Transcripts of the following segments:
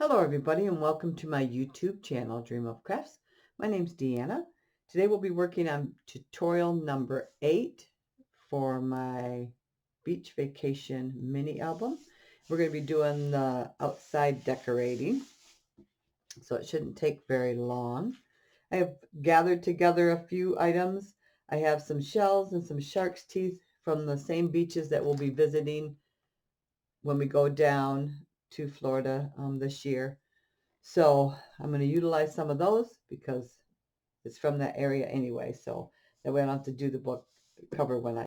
Hello everybody and welcome to my YouTube channel, Dream of Crafts. My name's Deanna. Today we'll be working on tutorial number 8 for my beach vacation mini album. We're going to be doing the outside decorating, so it shouldn't take very long. I have gathered together a few items. I have some shells and some shark's teeth from the same beaches that we'll be visiting when we go down to Florida this year. So I'm going to utilize some of those because it's from that area anyway. So that way I don't have to do the book cover when I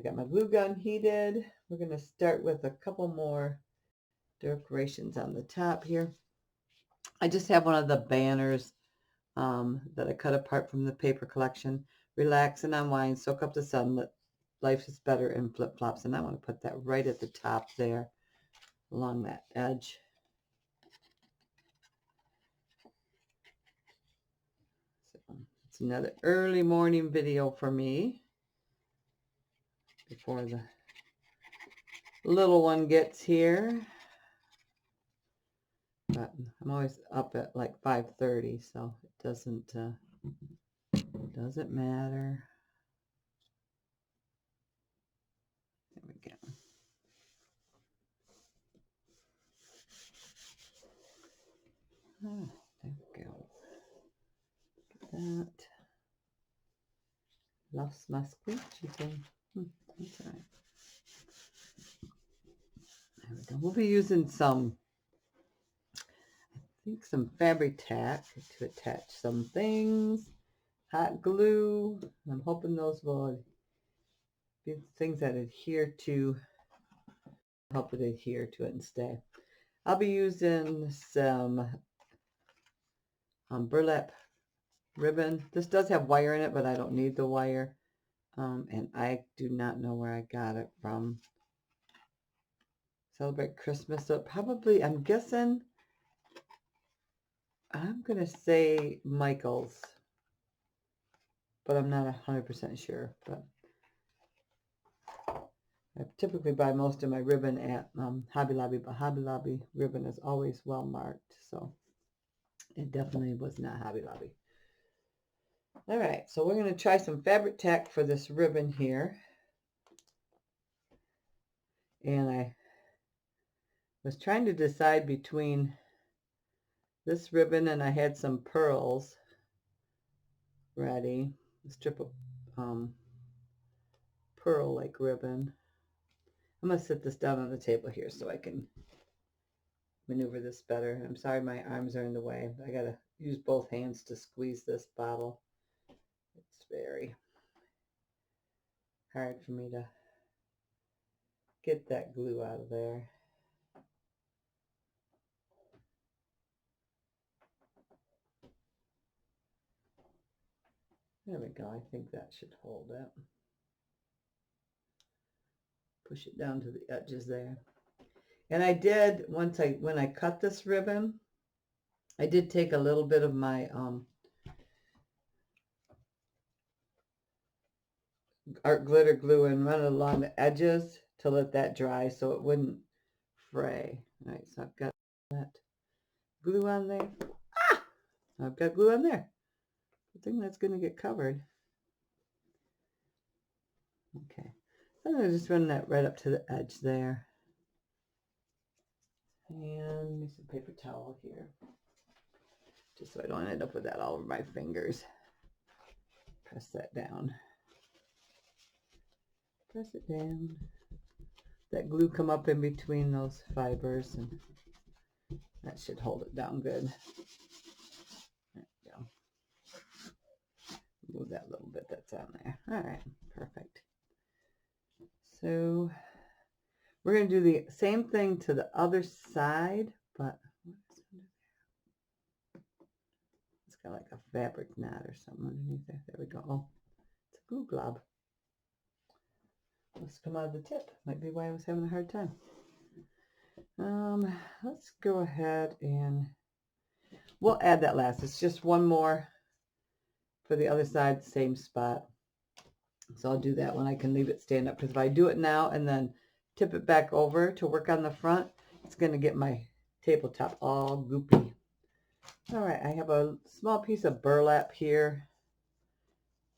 got my glue gun heated. We're going to start with a couple more decorations on the top here. I just have one of the banners that I cut apart from the paper collection. Relax and unwind, soak up the sun. Life is better in flip-flops. And I want to put that right at the top there along that edge. It's another early morning video for me before the little one gets here. But I'm always up at like 5:30, so it doesn't matter. There we go. There we go. Get that. Lost my squeegee thing. That's all right. There we go. We'll be using some, I think, some fabric tack to attach some things. Hot glue. I'm hoping those will be things that adhere to, help it adhere to it and stay. I'll be using some burlap ribbon. This does have wire in it, but I don't need the wire. And I do not know where I got it from. Celebrate Christmas. So probably, I'm guessing, I'm going to say Michael's, but I'm not 100% sure. But I typically buy most of my ribbon at Hobby Lobby, but Hobby Lobby ribbon is always well marked. So it definitely was not Hobby Lobby. All right, so we're going to try some fabric tack for this ribbon here. And I was trying to decide between this ribbon and I had some pearls ready. A strip of pearl-like ribbon. I'm going to sit this down on the table here so I can maneuver this better. I'm sorry my arms are in the way. I got to use both hands to squeeze this bottle. It's very hard for me to get that glue out of there. There we go. I think that should hold it. Push it down to the edges there. And I did, when I cut this ribbon, I did take a little bit of my art glitter glue and run it along the edges to let that dry so it wouldn't fray. All right, so I've got that glue on there. I've got glue on there. I think that's going to get covered. Okay, I'm going to just run that right up to the edge there. And use some paper towel here, just so I don't end up with that all over my fingers. Press that down. Press it down. That glue come up in between those fibers, and that should hold it down good. There we go. Move that little bit that's on there. All right, perfect. So we're going to do the same thing to the other side, but it's got like a fabric knot or something underneath there. There we go. Oh, it's a glue glob. Let's come out of the tip. Might be why I was having a hard time. Let's go ahead and we'll add that last. It's just one more for the other side, same spot. So I'll do that when I can leave it stand up, because if I do it now and then tip it back over to work on the front, it's going to get my tabletop all goopy. All right, I have a small piece of burlap here.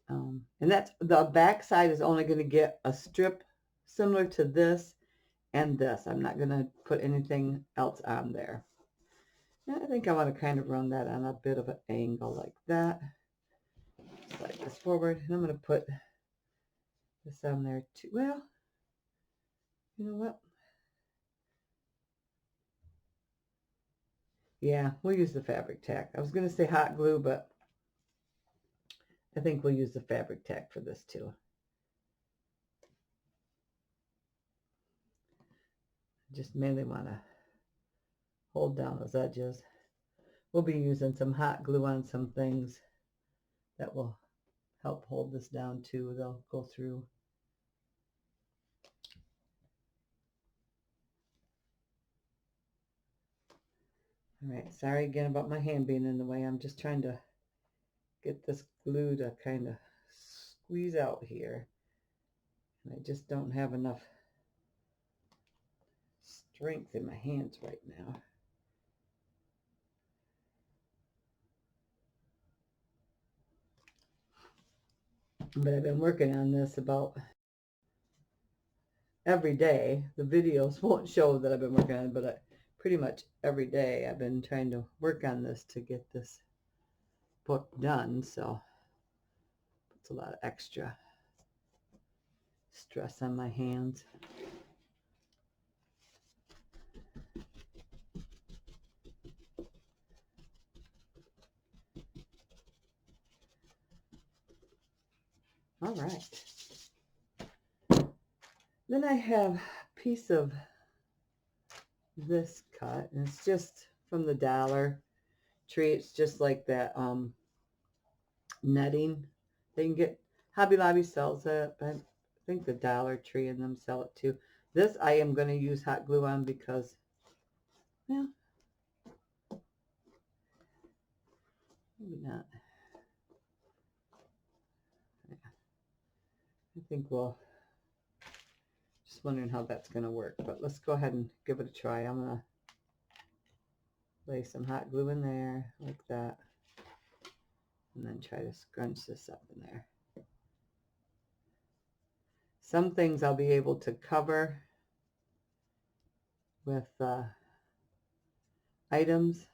And that's the back side is only going to get a strip similar to this and this. I'm not going to put anything else on there. And I think I want to kind of run that on a bit of an angle like that. Slide this forward, and I'm going to put this on there too. Well, you know what? Yeah, we'll use the fabric tack. I was going to say hot glue, but I think we'll use the fabric tack for this too. Just mainly want to hold down those edges. We'll be using some hot glue on some things that will help hold this down too. They'll go through. All right, sorry again about my hand being in the way. I'm just trying to get this glue to kind of squeeze out here. And I just don't have enough strength in my hands right now. But I've been working on this about every day. The videos won't show that I've been working on it, but pretty much every day I've been trying to work on this to get this book done. So it's a lot of extra stress on my hands. All right. Then I have a piece of this cut, and it's just from the Dollar Tree. It's just like that netting they can get. Hobby Lobby sells it, but I think the Dollar Tree and them sell it too. This I am going to use hot glue on because, well, maybe not. I think we'll, just wondering how that's going to work, but let's go ahead and give it a try. I'm going to lay some hot glue in there like that, and then try to scrunch this up in there. Some things I'll be able to cover with items,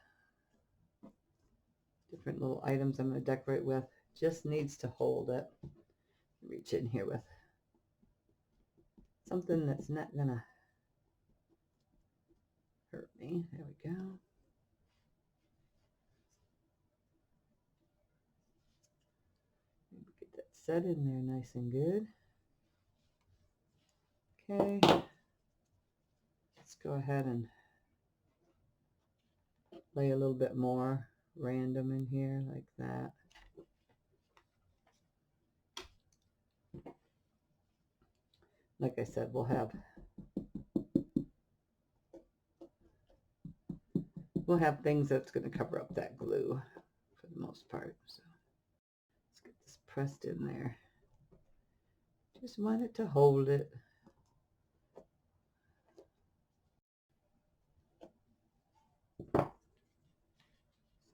different little items I'm going to decorate with. Just needs to hold it. Reach in here with something that's not going to hurt me. There we go. Get that set in there nice and good. Okay. Let's go ahead and lay a little bit more random in here like that. Like I said, we'll have things that's going to cover up that glue for the most part. So let's get this pressed in there. Just want it to hold it.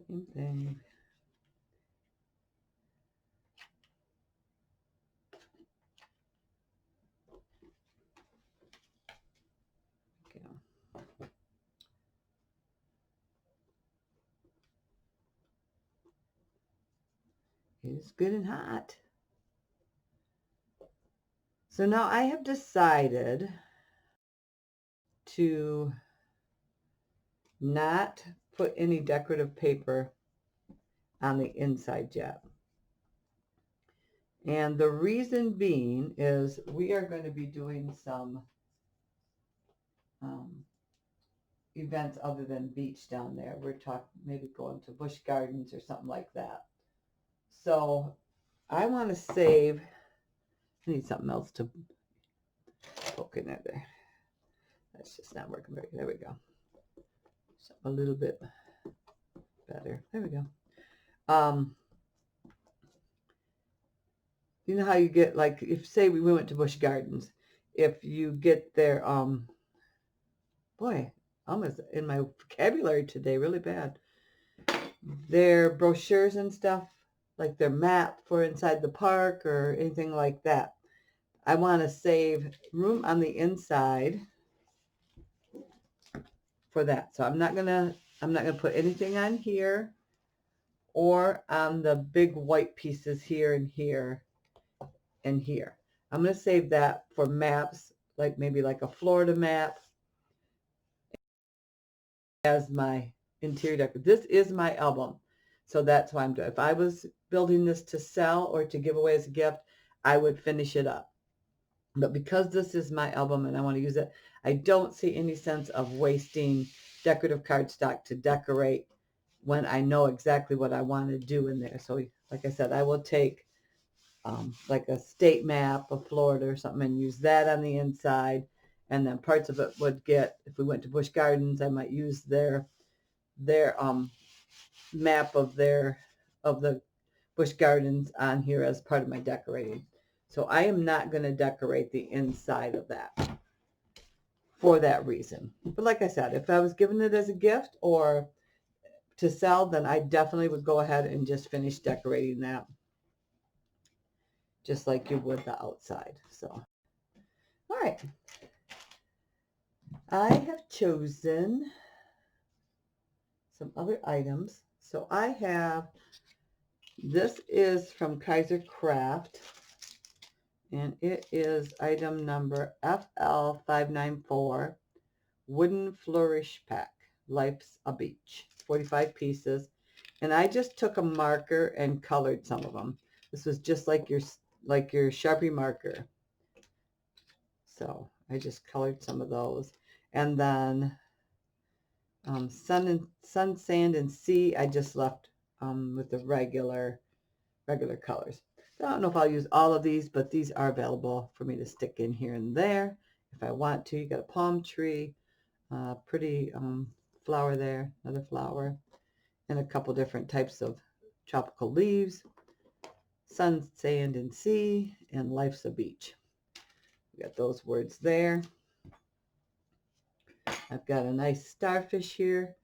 Same thing. It's good and hot. So now I have decided to not put any decorative paper on the inside yet. And the reason being is we are going to be doing some events other than beach down there. We're talking maybe going to Busch Gardens or something like that. So I want to save, I need something else to poke in there. That's just not working very good. There we go. Something a little bit better. There we go. You know how you get, like, if say we went to Busch Gardens, if you get their boy, almost in my vocabulary today, really bad. Their brochures and stuff, like their map for inside the park or anything like that. I want to save room on the inside for that. So I'm not gonna put anything on here or on the big white pieces here and here and here. I'm gonna save that for maps, like maybe like a Florida map as my interior decor. This is my album. So that's why I'm doing it. If I was building this to sell or to give away as a gift, I would finish it up. But because this is my album and I want to use it, I don't see any sense of wasting decorative cardstock to decorate when I know exactly what I want to do in there. So like I said, I will take like a state map of Florida or something and use that on the inside. And then parts of it would get, if we went to Busch Gardens, I might use their map of the Busch Gardens on here as part of my decorating. So I am not going to decorate the inside of that for that reason. But like I said, if I was giving it as a gift or to sell, then I definitely would go ahead and just finish decorating that just like you would the outside. So, all right. I have chosen some other items. So I have, this is from Kaiser Craft, and it is item number FL594, Wooden Flourish Pack, Life's a Beach, 45 pieces. And I just took a marker and colored some of them. This was just like your Sharpie marker. So I just colored some of those. And then sun, sand, and sea, I just left with the regular colors. So I don't know if I'll use all of these, but these are available for me to stick in here and there if I want to. You got a palm tree, pretty flower there, another flower, and a couple different types of tropical leaves, sun, sand, and sea, and life's a beach. We got those words there. I've got a nice starfish here.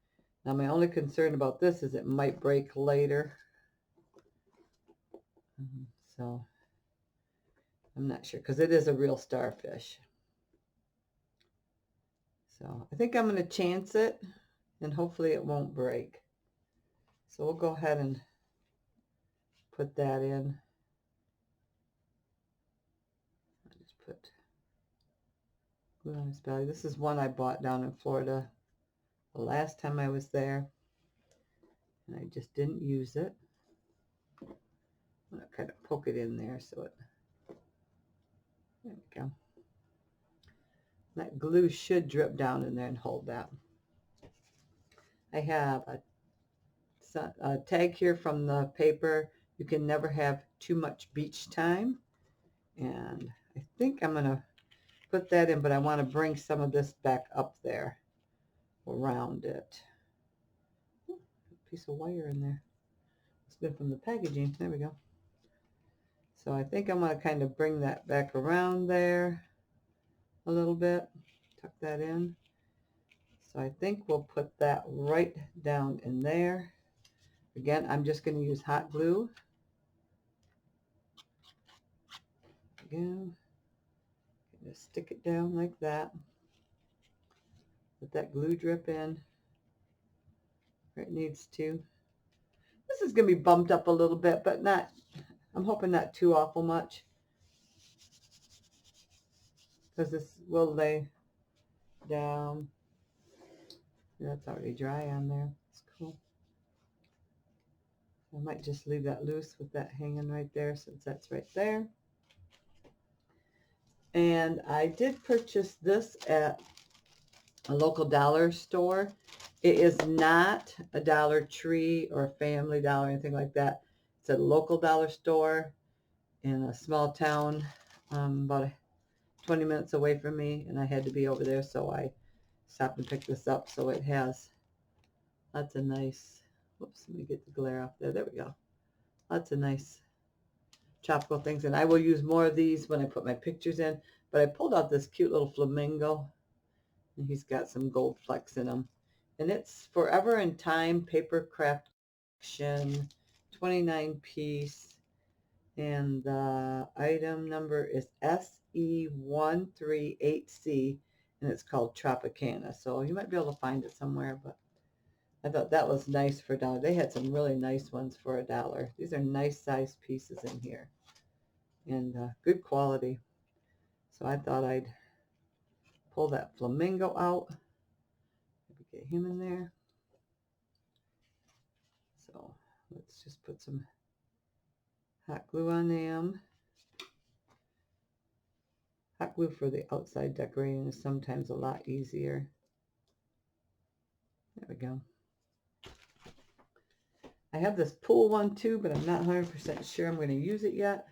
Now my only concern about this is it might break later. So I'm not sure because it is a real starfish. So I think I'm going to chance it and hopefully it won't break. So we'll go ahead and put that in. I just put glue on his belly. This is one I bought down in Florida the last time I was there. And I just didn't use it. I'm going to kind of poke it in there so it, there we go. That glue should drip down in there and hold that. I have a tag here from the paper. You can never have too much beach time. And I think I'm going to put that in, but I want to bring some of this back up there around it. Ooh, a piece of wire in there. It's been from the packaging. There we go. So I think I'm going to kind of bring that back around there a little bit. Tuck that in. So I think we'll put that right down in there. Again, I'm just going to use hot glue. Again, just stick it down like that. Let that glue drip in where it needs to. This is going to be bumped up a little bit, but not, I'm hoping not too awful much. Because this will lay down. That's already dry on there. It's cool. I might just leave that loose with that hanging right there since that's right there. And I did purchase this at a local dollar store. It is not a Dollar Tree or Family Dollar or anything like that. It's a local dollar store in a small town, about 20 minutes away from me, and I had to be over there, so I stopped and picked this up. So it has lots of nice, whoops, let me get the glare off there. There we go. Lots of nice tropical things, and I will use more of these when I put my pictures in. But I pulled out this cute little flamingo, And he's got some gold flecks in him. And it's Forever in Time Paper Craft Collection, 29 piece. And the item number is SE138C, and it's called Tropicana. So you might be able to find it somewhere, but I thought that was nice for $1. They had some really nice ones for $1. These are nice sized pieces in here and good quality. So I thought I'd pull that flamingo out. Maybe get him in there. So let's just put some hot glue on them. Hot glue for the outside decorating is sometimes a lot easier. There we go. I have this pool one too, but I'm not 100% sure I'm going to use it yet.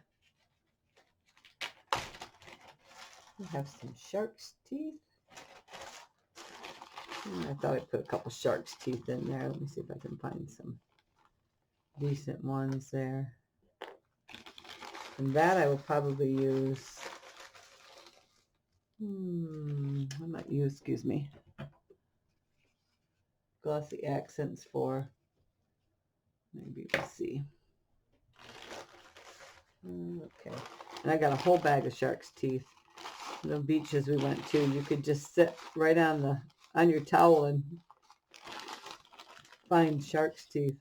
We have some shark's teeth. I thought I'd put a couple shark's teeth in there. Let me see if I can find some decent ones there. And that I will probably use, I might use, excuse me, glossy accents for, maybe we'll see. Okay, and I got a whole bag of shark's teeth. The beaches we went to, you could just sit right on your towel and find shark's teeth.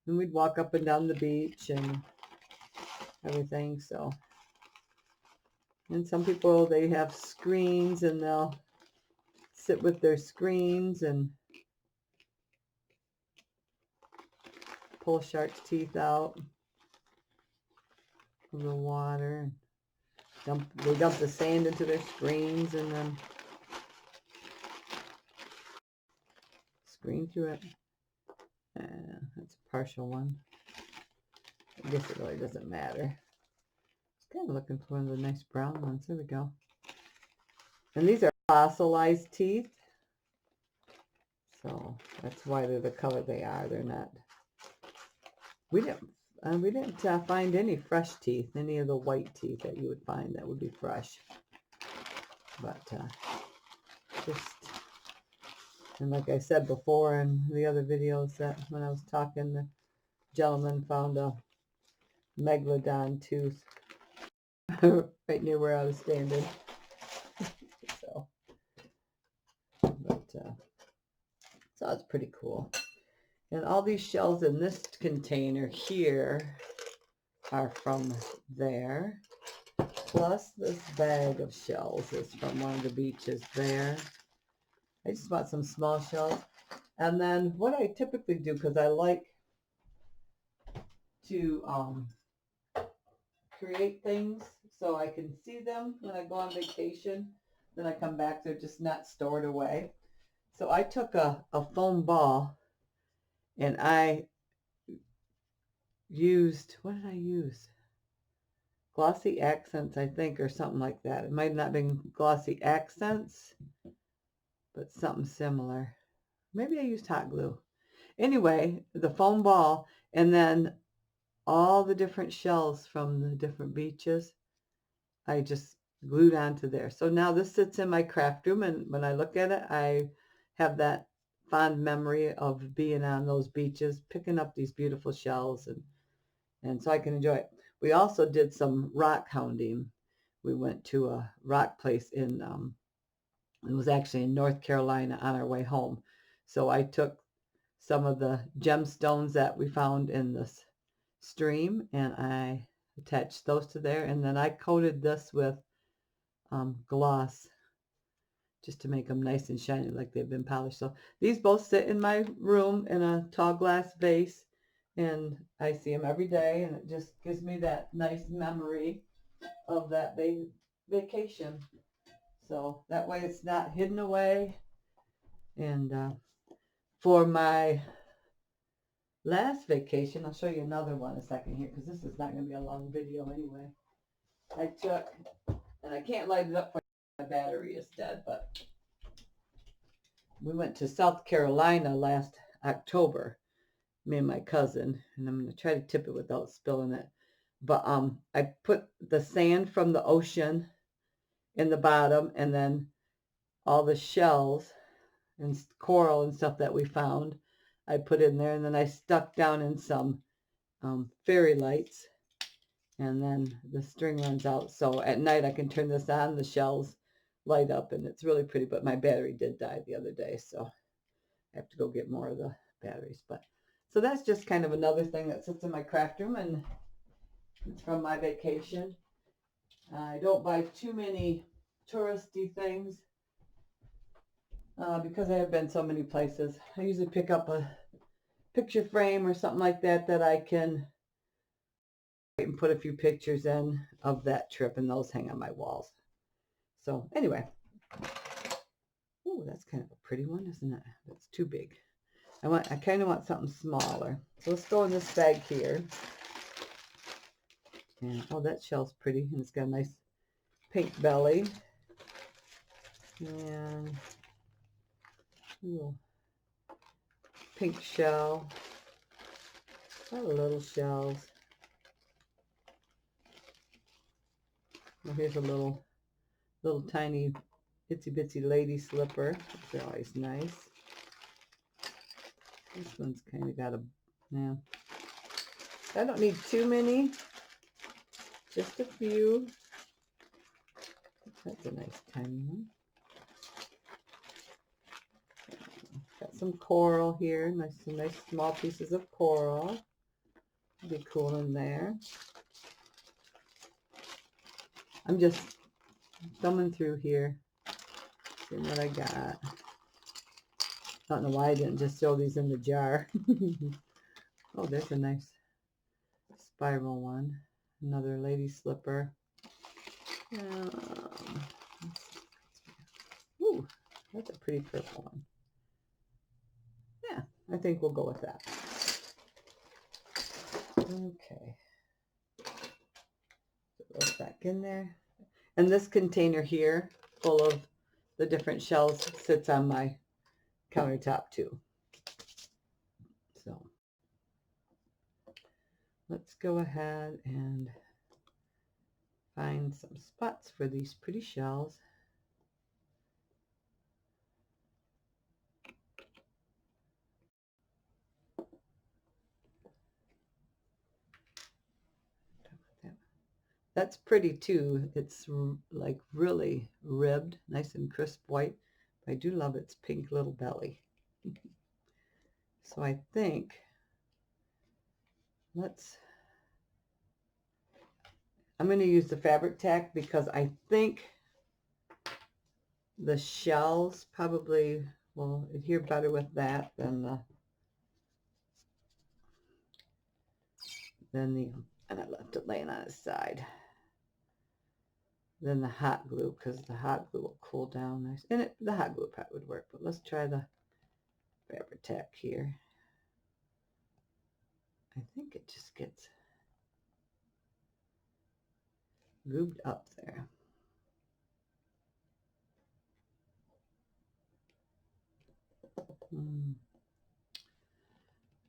And we'd walk up and down the beach and everything. So, and some people, they have screens and they'll sit with their screens and pull shark's teeth out of the water. They dump the sand into their screens and then screen through it. That's a partial one. I guess it really doesn't matter. Just kind of looking for one of the nice brown ones. There we go. And these are fossilized teeth. So that's why they're the color they are. They're not. We didn't find any fresh teeth, any of the white teeth that you would find that would be fresh. But and like I said before in the other videos, that when I was talking, the gentleman found a megalodon tooth right near where I was standing. So, but so it's pretty cool. And all these shells in this container here are from there. Plus this bag of shells is from one of the beaches there. I just bought some small shells. And then what I typically do, because I like to create things so I can see them when I go on vacation. Then I come back, they're just not stored away. So I took a foam ball and I used, what did I use? Glossy accents, I think, or something like that. It might not have been glossy accents, but something similar. Maybe I used hot glue. Anyway, the foam ball, and then all the different shells from the different beaches, I just glued onto there. So now this sits in my craft room, and when I look at it, I have that fond memory of being on those beaches, picking up these beautiful shells, and so I can enjoy it. We also did some rock hounding. We went to a rock place in, it was actually in North Carolina on our way home. So I took some of the gemstones that we found in this stream and I attached those to there. And then I coated this with gloss just to make them nice and shiny like they've been polished. So these both sit in my room in a tall glass vase. And I see them every day, and it just gives me that nice memory of that vacation. So that way it's not hidden away. And for my last vacation, I'll show you another one in a second here, because this is not going to be a long video anyway. I took, and I can't light it up for my battery is dead, but we went to South Carolina last October, me and my cousin, and I'm going to try to tip it without spilling it. But I put the sand from the ocean in the bottom, and then all the shells and coral and stuff that we found. I put in there, and then I stuck down in some fairy lights, and then the string runs out. So at night I can turn this on, the shells light up, and it's really pretty. But my battery did die the other day, so I have to go get more of the batteries. But so that's just kind of another thing that sits in my craft room, and it's from my vacation. I don't buy too many touristy things because I have been so many places. I usually pick up a picture frame or something like that that I can and put a few pictures in of that trip, and those hang on my walls. So anyway, oh, that's kind of a pretty one, isn't it? That's too big. I kind of want something smaller. So let's go in this bag here. And oh, that shell's pretty, and it's got a nice pink belly. And ooh, pink shell. A lot of little shells. Well, here's a little tiny itsy bitsy lady slipper. They're always nice. This one's kind of got a, yeah. I don't need too many, just a few. That's a nice tiny one. Got some coral here, some nice small pieces of coral. Be cool in there. I'm just thumbing through here, seeing what I got. I don't know why I didn't just throw these in the jar. Oh, there's a nice spiral one. Another lady slipper. Ooh, that's a pretty purple one. Yeah, I think we'll go with that. Okay. Put those back in there. And this container here, full of the different shells, sits on my countertop too. So let's go ahead and find some spots for these pretty shells. That's pretty too. It's like really ribbed, nice and crisp white. I do love its pink little belly. So I think I'm going to use the fabric tack because I think the shells probably will adhere better with that than and I left it laying on its side, than the hot glue, because the hot glue will cool down nice. And the hot glue probably would work, but let's try the fabric tack here. I think it just gets goobed up there.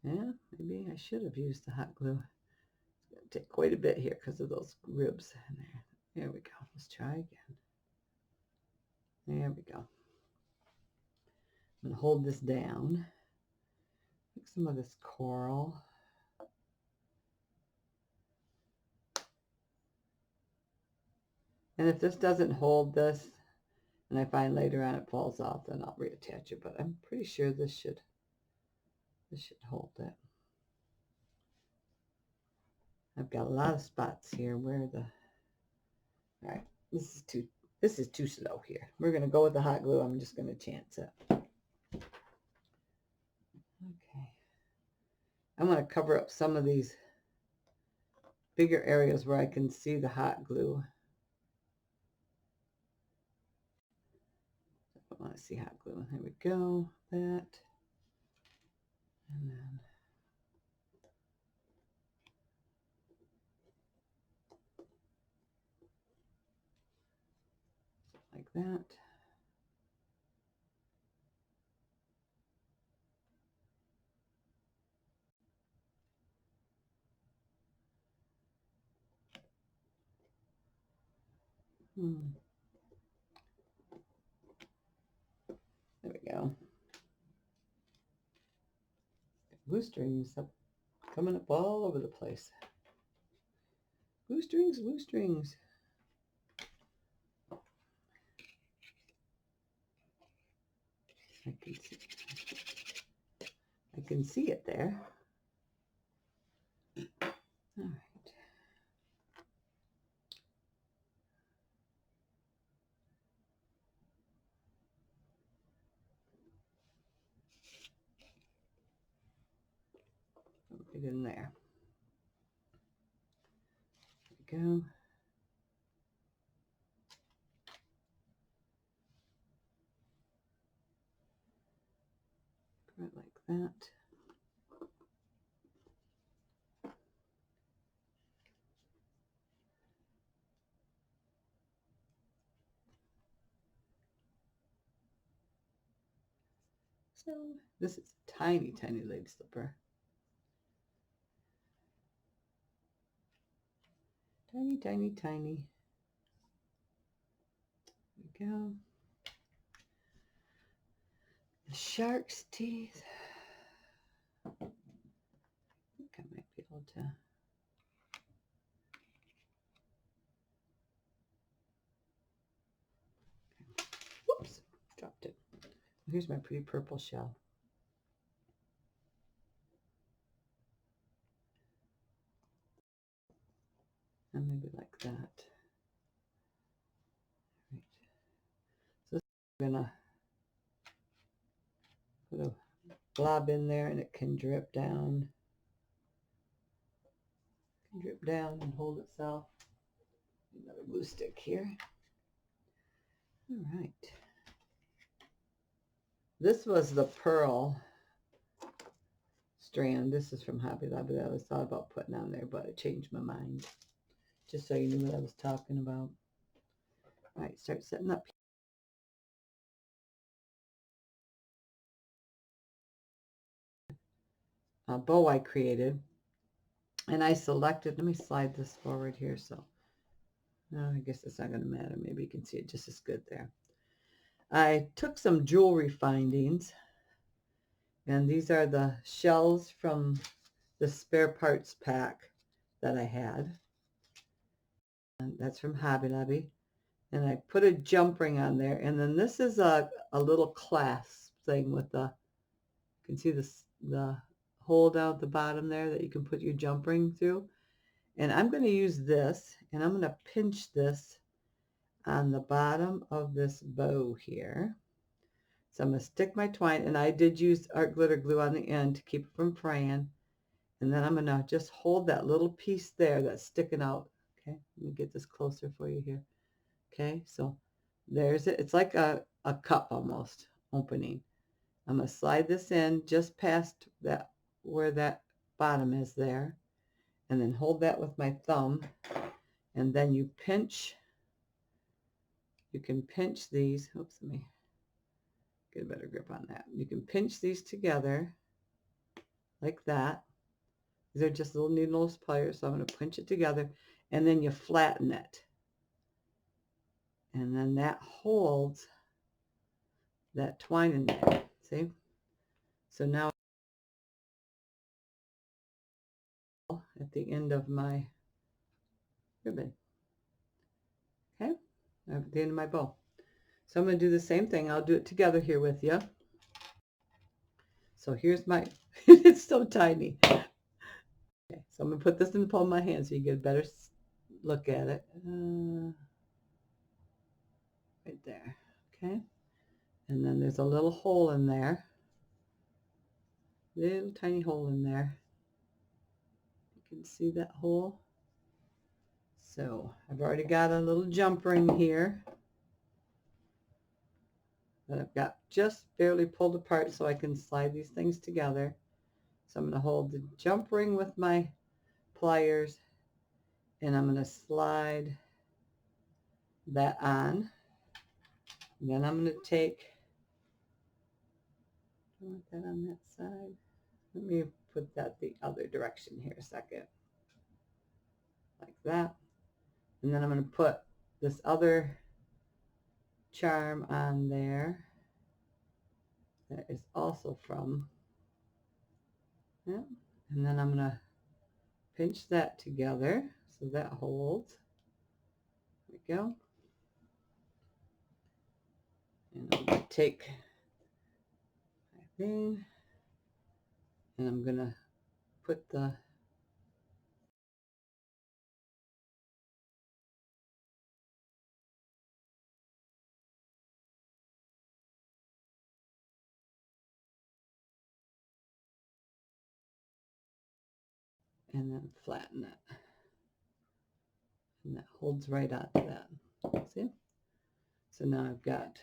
Yeah, maybe I should have used the hot glue. It's going to take quite a bit here because of those ribs in there. There we go. Let's try again. There we go. I'm going to hold this down. Take some of this coral. And if this doesn't hold this, and I find later on it falls off, then I'll reattach it. But I'm pretty sure this should hold it. I've got a lot of spots here where all right, this is too slow here. We're going to go with the hot glue. I'm just going to chance it. Okay. I'm going to cover up some of these bigger areas where I can see the hot glue. I want to see hot glue. There we go. That. And then like that. Blue strings up, coming up all over the place. Blue strings, blue strings. I can see it there. All right. Get in there. There we go. Right like that. So this is a tiny, tiny leg slipper. Tiny, tiny, tiny. There we go. The shark's teeth. I think I might be able to. Whoops, dropped it. Here's my pretty purple shell. And maybe like that. Right. So I'm gonna put a blob in there and it can drip down. It can drip down and hold itself. Another glue stick here. All right. This was the pearl strand. This is from Hobby Lobby that I was thought about putting on there, but I changed my mind. Just so you knew what I was talking about. All right, start setting up. A bow I created, and I selected, let me slide this forward here, so I guess it's not going to matter. Maybe you can see it just as good there. I took some jewelry findings, and these are the shells from the spare parts pack that I had. And that's from Hobby Lobby. And I put a jump ring on there, and then this is a little clasp thing with the, you can see this, the hole down at the bottom there that you can put your jump ring through. And I'm going to use this, and I'm going to pinch this on the bottom of this bow here. So I'm going to stick my twine, and I did use art glitter glue on the end to keep it from fraying. And then I'm going to just hold that little piece there that's sticking out. Okay, let me get this closer for you here. Okay, so there's it. It's like a cup almost opening. I'm going to slide this in just past that, where that bottom is there, and then hold that with my thumb, and then you pinch. You can pinch these. Oops, let me get a better grip on that. You can pinch these together like that. These are just little needle pliers, so I'm going to pinch it together, and then you flatten it. And then that holds that twine in there. See? So now at the end of my ribbon. Okay? At the end of my bow. So I'm going to do the same thing. I'll do it together here with you. So here's my, it's so tiny. Okay, so I'm going to put this in the palm of my hand so you get a better look at it. Right there. Okay? And then there's a little hole in there. Little tiny hole in there. You can see that hole. So I've already got a little jump ring here that I've got just barely pulled apart so I can slide these things together. So I'm going to hold the jump ring with my pliers, and I'm going to slide that on. And then I'm going to take, I want that on that side. Let me put that the other direction here a second. Like that. And then I'm going to put this other charm on there that is also from Yeah. And then I'm going to pinch that together so that holds. There we go. And I'm going to take my thing and I'm going to put the and then flatten it. And that holds right onto that. See? So now I've got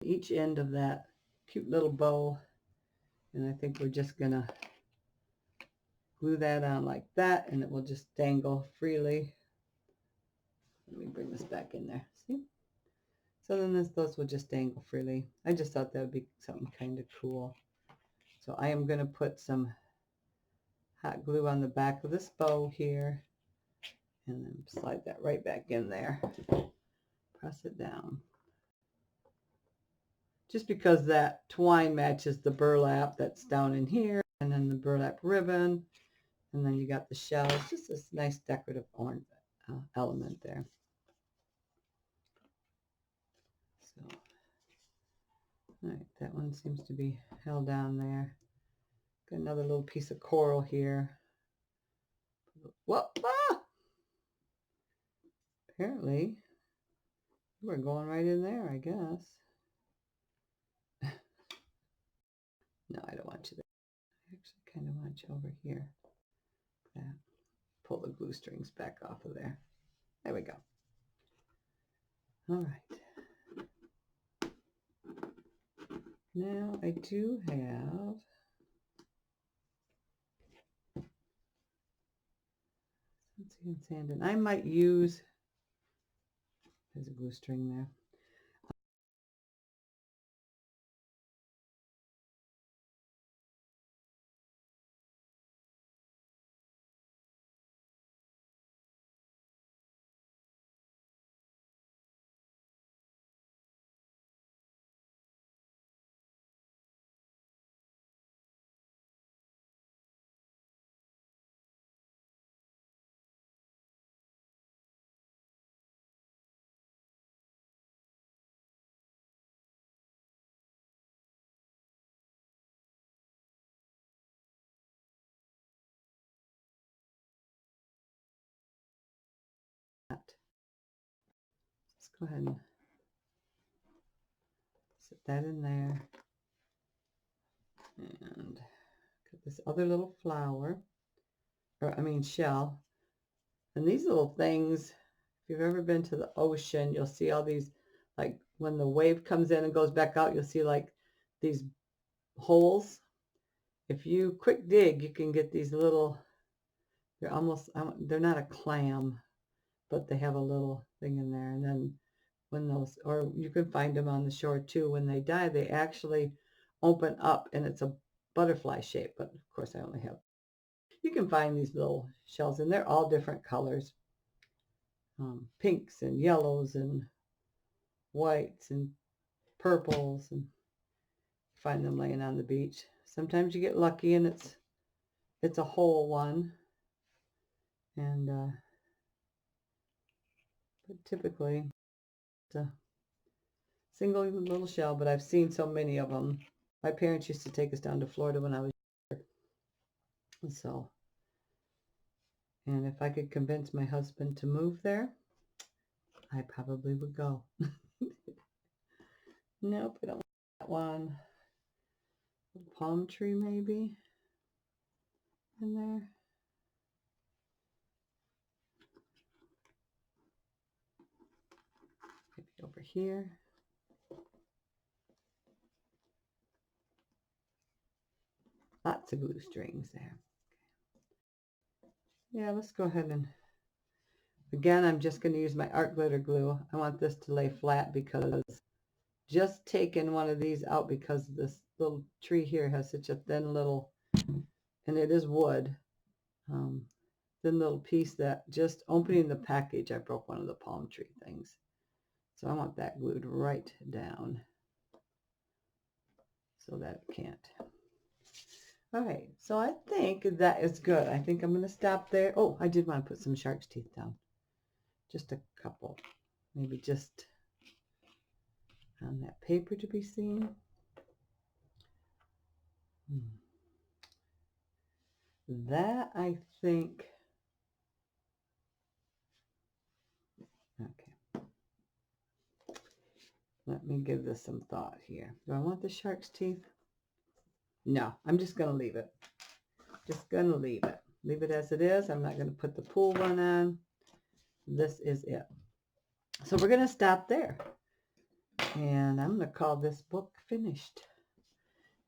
each end of that cute little bow, and I think we're just gonna glue that on like that, and it will just dangle freely. Let me bring this back in there. See? So then those will just dangle freely. I just thought that would be something kind of cool. So I am going to put some hot glue on the back of this bow here, and then slide that right back in there. Press it down. Just because that twine matches the burlap that's down in here, and then the burlap ribbon, and then you got the shells. Just this nice decorative orange element there. So, all right, that one seems to be held down there. Got another little piece of coral here. Whoa! Ah! Apparently, we're going right in there, I guess. No, I don't want you there. I actually kind of want you over here. Like that. Pull the glue strings back off of there. There we go. All right. Now I do have sand, and I might use, there's a glue string there. Let's go ahead and set that in there. And got this other little flower, or I mean shell. And these little things, if you've ever been to the ocean, you'll see all these, like when the wave comes in and goes back out, you'll see like these holes. If you quick dig, you can get these little, they're almost, they're not a clam, but they have a little thing in there. And then when those, or you can find them on the shore too, when they die, they actually open up and it's a butterfly shape. But of course I only have, you can find these little shells and they're all different colors. Pinks and yellows and whites and purples, and find them laying on the beach. Sometimes you get lucky and it's a whole one, and but typically it's a single little shell, but I've seen so many of them. My parents used to take us down to Florida when I was younger. So, and if I could convince my husband to move there, I probably would go. Nope, I don't want that one. Palm tree maybe in there. Maybe over here. Lots of glue strings there. Yeah, let's go ahead and, again, I'm just going to use my art glitter glue. I want this to lay flat because just taking one of these out, because this little tree here has such a thin little, and it is wood, thin little piece, that just opening the package, I broke one of the palm tree things. So I want that glued right down. so that it can't. All right, so I think that is good. I think I'm going to stop there. Oh, I did want to put some shark's teeth down. Just a couple. Maybe just on that paper to be seen. That I think, okay. Let me give this some thought here. Do I want the shark's teeth? No, I'm just going to leave it. Just going to leave it. Leave it as it is. I'm not going to put the pool one on. This is it. So we're going to stop there. And I'm going to call this book finished.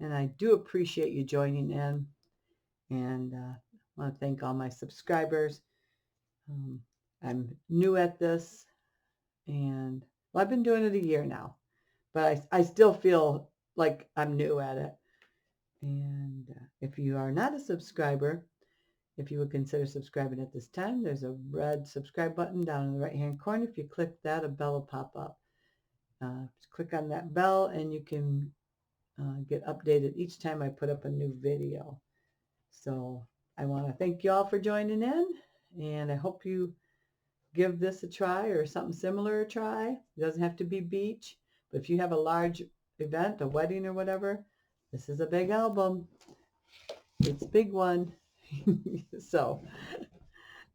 And I do appreciate you joining in. And I want to thank all my subscribers. I'm new at this. And well, I've been doing it a year now. But I still feel like I'm new at it. And if you are not a subscriber, if you would consider subscribing at this time, there's a red subscribe button down in the right-hand corner. If you click that, a bell will pop up. Just click on that bell and you can get updated each time I put up a new video. So I want to thank you all for joining in, and I hope you give this a try or something similar a try. It doesn't have to be beach, but if you have a large event, a wedding or whatever, this is a big album. It's a big one. So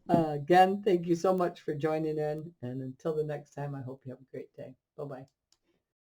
again, thank you so much for joining in. And until the next time, I hope you have a great day. Bye-bye.